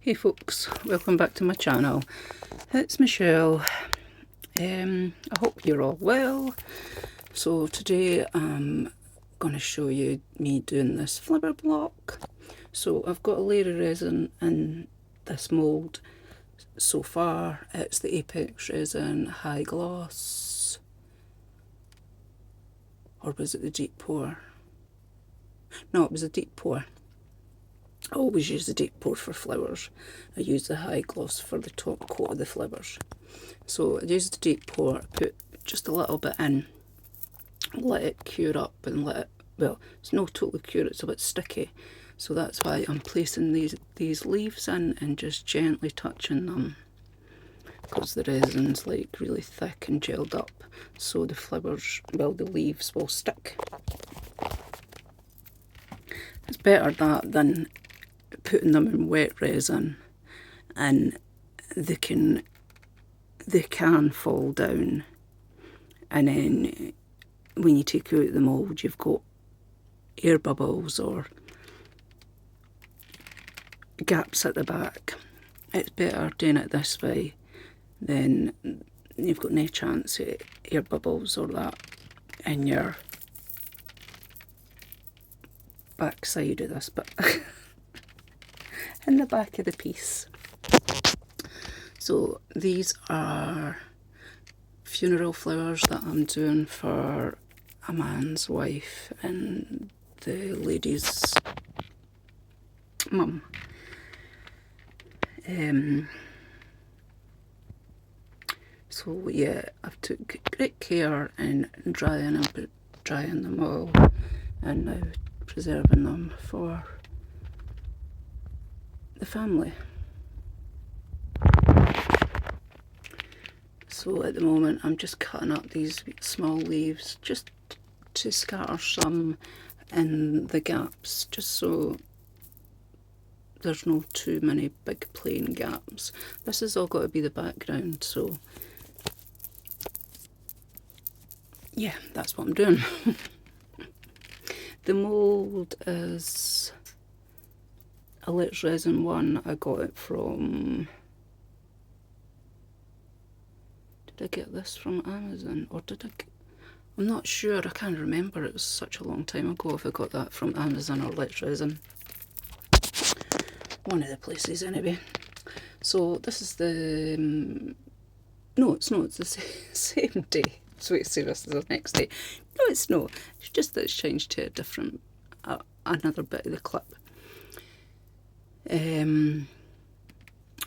Hey folks, welcome back to my channel. It's Michelle. I hope you're all well. So today I'm going to show you me doing this flipper block. So I've got a layer of resin in this mould. So far it's the Apex Resin High Gloss. Or was it the Deep Pour? No, it was a Deep Pour. I always use the deep pour for flowers. I use the high gloss for the top coat of the flowers. So I use the deep pour, put just a little bit in, let it cure up and let it, well, it's not totally cure, it's a bit sticky. So that's why I'm placing these leaves in and just gently touching them, because the resin's like really thick and gelled up. So the flowers, well, the leaves will stick. It's better that than putting them in wet resin, and they can fall down, and then when you take out the mould you've got air bubbles or gaps at the back. It's better doing it this way, then you've got no chance of air bubbles or that in your backside of this bit. In the back of the piece. So these are funeral flowers that I'm doing for a man's wife and the lady's mum. So yeah, I've took great care in drying them all, and now preserving them for the family. So at the moment I'm just cutting up these small leaves just to scatter some in the gaps, just so there's no too many big plain gaps. This has all got to be the background, so yeah, that's what I'm doing. The mould is a lit resin one. I got it from, did I get this from Amazon or did I'm not sure, I can't remember, it was such a long time ago if I got that from Amazon or lit resin. One of the places anyway. So this is the, no it's not, it's the same day. So wait, see, this is the next day. No, it's not, it's just that it's changed to a different, another bit of the clip.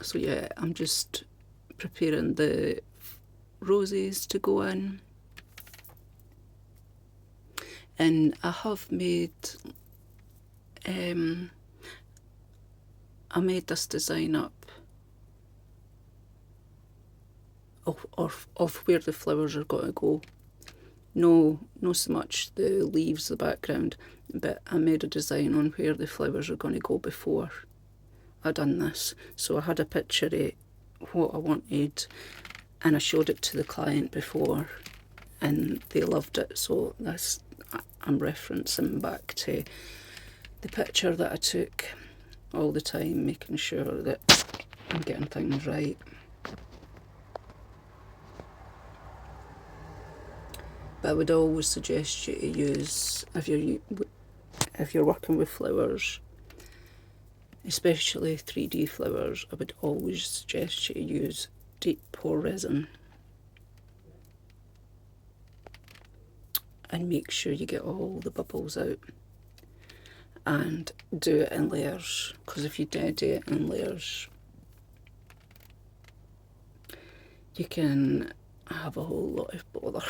So yeah, I'm just preparing the roses to go in, and I have made I made this design up of where the flowers are going to go. No so much the leaves, the background, but I made a design on where the flowers are going to go before I done this. So I had a picture of what I wanted and I showed it to the client before and they loved it. So that's, I'm referencing back to the picture that I took all the time, making sure that I'm getting things right. But I would always suggest you to use, if you're working with flowers, especially 3D flowers, I would always suggest you use deep pour resin, and make sure you get all the bubbles out, and do it in layers, because if you do it in layers you can have a whole lot of bother.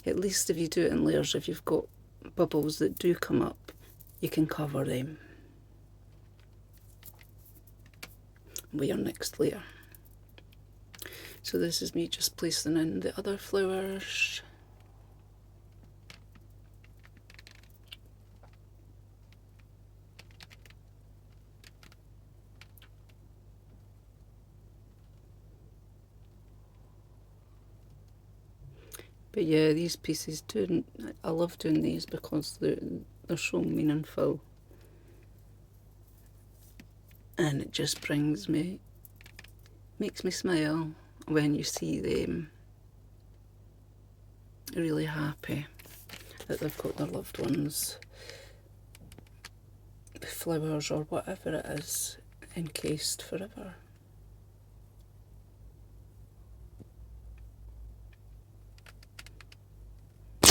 At least if you do it in layers, if you've got bubbles that do come up, you can cover them with your next layer. So this is me just placing in the other flowers. But yeah, these pieces too, I love doing these because they're so meaningful. and it just makes me smile when you see them really happy that they've got their loved ones, flowers or whatever it is, encased forever.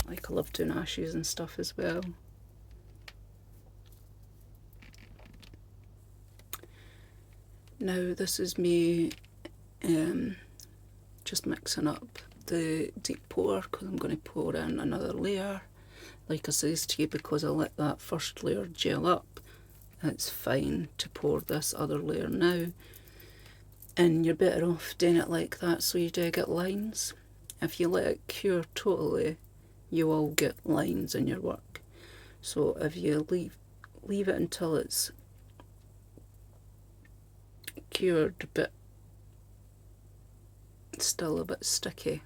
Like, I love doing ashes and stuff as well. Now this is me just mixing up the deep pour, because I'm going to pour in another layer. Like I says to you, because I let that first layer gel up, it's fine to pour this other layer now. And you're better off doing it like that so you do get lines. If you let it cure totally, you will get lines in your work. So if you leave it until it's cured but still a bit sticky.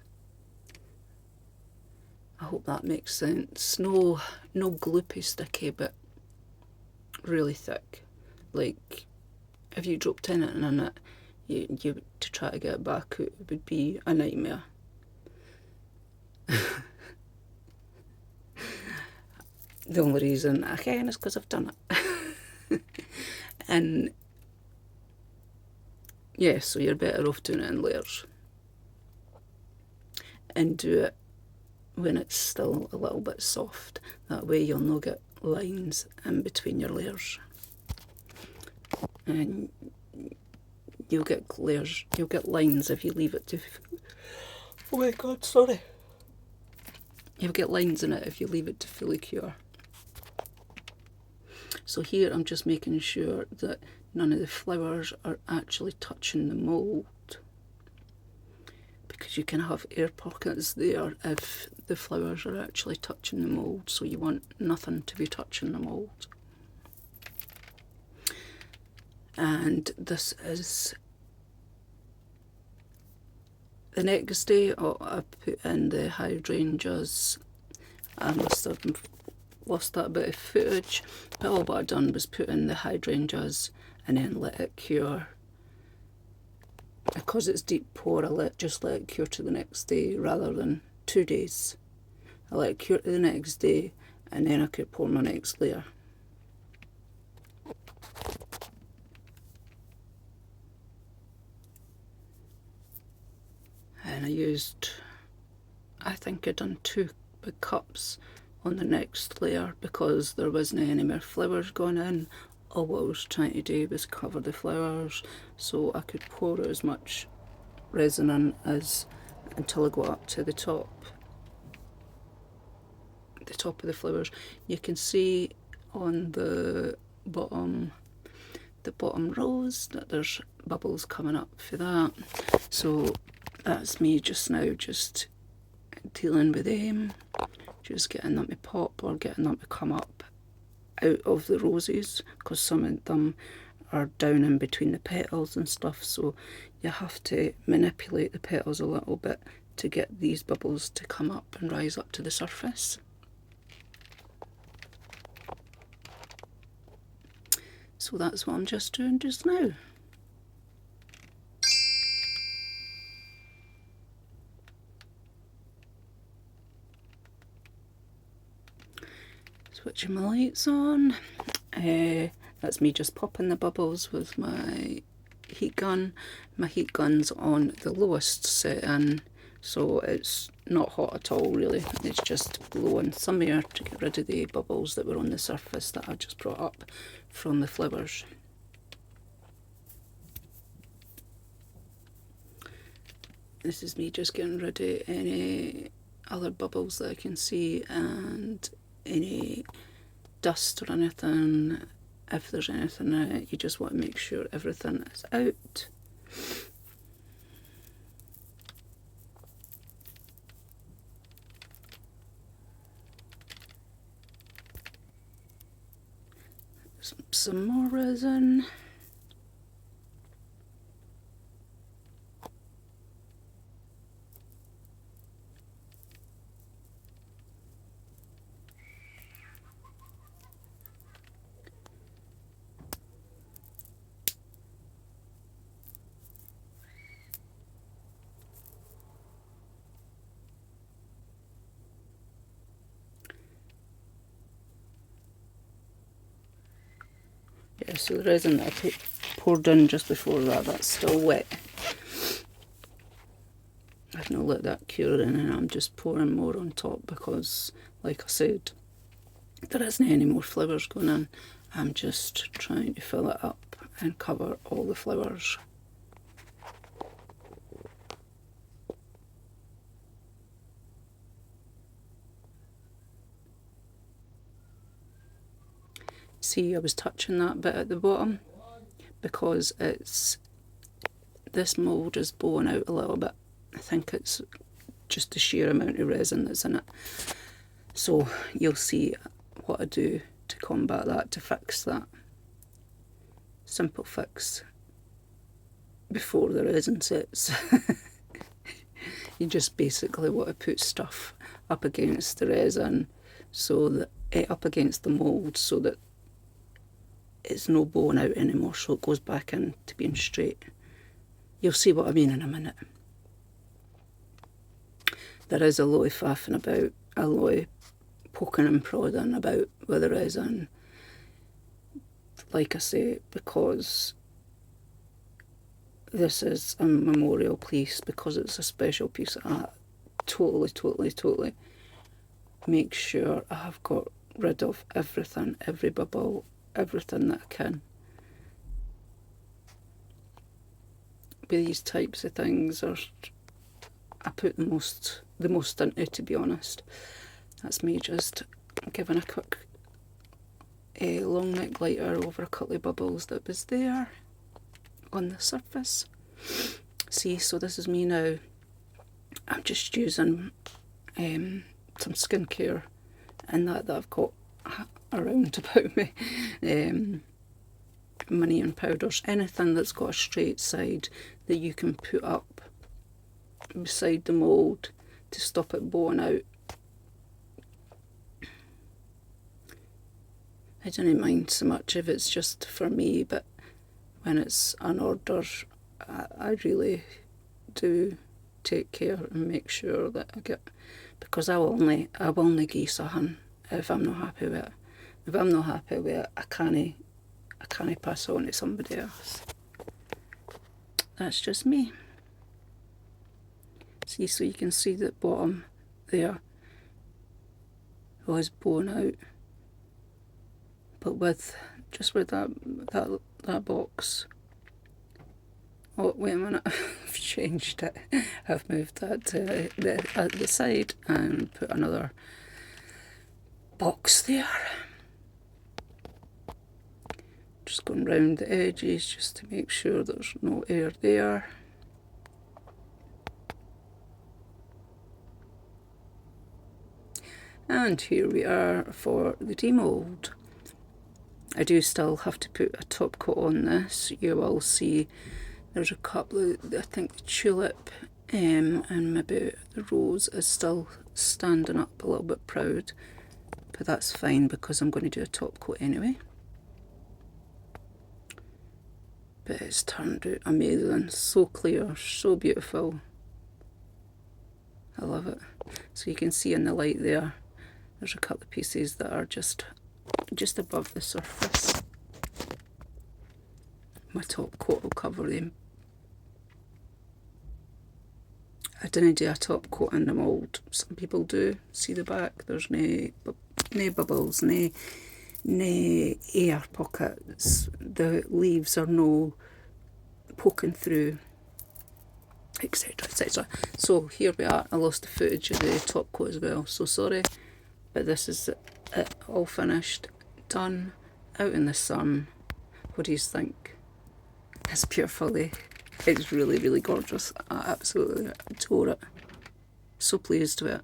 I hope that makes sense. No gloopy sticky, but really thick. Like, if you dropped anything in it, you to try to get it back out, it would be a nightmare. The only reason I can is because I've done it. And yeah, so you're better off doing it in layers. And do it when it's still a little bit soft. That way you'll not get lines in between your layers. And you'll get layers, you'll get lines if you leave it to... Oh my god, sorry. You'll get lines in it if you leave it to fully cure. So here I'm just making sure that none of the flowers are actually touching the mould, because you can have air pockets there if the flowers are actually touching the mould, so you want nothing to be touching the mould. And this is the next day. I put in the hydrangeas. I must have lost that bit of footage, but all what I'd done was put in the hydrangeas and then let it cure. Because it's deep pour, I just let it cure to the next day rather than 2 days. I let it cure to the next day and then I could pour my next layer. And I think I'd done 2 big cups on the next layer because there wasn't any more flowers going in. All what I was trying to do was cover the flowers so I could pour as much resin in until I got up to the top of the flowers. You can see on the bottom rows that there's bubbles coming up for that. So that's me just now just dealing with them, just getting them to pop or getting them to come up out of the roses, because some of them are down in between the petals and stuff, so you have to manipulate the petals a little bit to get these bubbles to come up and rise up to the surface. So that's what I'm just doing just now. Switching my lights on. That's me just popping the bubbles with my heat gun. My heat gun's on the lowest setting, so it's not hot at all really. It's just blowing some air to get rid of the bubbles that were on the surface that I just brought up from the flowers. This is me just getting rid of any other bubbles that I can see and any dust or anything. If there's anything in it, you just want to make sure everything is out. Some more resin. Yeah, so the resin that I poured in just before that, that's still wet. I've not let that cure in, and I'm just pouring more on top because, like I said, there isn't any more flowers going in. I'm just trying to fill it up and cover all the flowers. See, I was touching that bit at the bottom because this mould is bowing out a little bit. I think it's just the sheer amount of resin that's in it. So you'll see what I do to combat that, to fix that. Simple fix before the resin sets. You just basically want to put stuff up against the resin, so that up against the mould, so that it's no bowing out anymore, so it goes back in to being straight. You'll see what I mean in a minute. There is a lot of faffing about, a lot of poking and prodding about with the resin, like I say, because this is a memorial piece, because it's a special piece of art. Totally make sure I have got rid of everything, every bubble, everything that I can. With these types of things, I put the most into, to be honest. That's me just giving a quick long neck lighter over a couple of bubbles that was there on the surface. See, so this is me now. I'm just using some skincare and that I've got around about me. Money and powders, anything that's got a straight side that you can put up beside the mould to stop it bowing out. I don't mind so much if it's just for me, but when it's an order, I really do take care and make sure that I get, because I will only give something if I'm not happy with it. If I'm not happy with it, I can't pass on to somebody else. That's just me. See, so you can see the bottom there was bowing out, but with that box. Oh, wait a minute, I've changed it. I've moved that to the side and put another box there. Just going round the edges just to make sure there's no air there. And here we are for the demould. I do still have to put a top coat on this. You will see there's a couple of, I think the tulip and maybe the rose is still standing up a little bit proud, but that's fine because I'm going to do a top coat anyway. But it's turned out amazing, so clear, so beautiful. I love it. So you can see in the light there's a couple of pieces that are just above the surface. My top coat will cover them. I didn't do a top coat in the mould. Some people do. See the back? There's no bubbles, no air pockets. The leaves are no poking through, etc, etc. So here we are. I lost the footage of the top coat as well, so sorry. But this is it, all finished, done, out in the sun. What do you think? It's beautiful, eh? It's really, really gorgeous. I absolutely adore it. So pleased with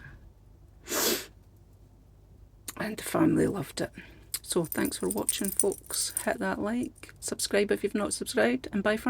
it. And the family loved it. So thanks for watching, folks. Hit that like, subscribe if you've not subscribed, and bye for now.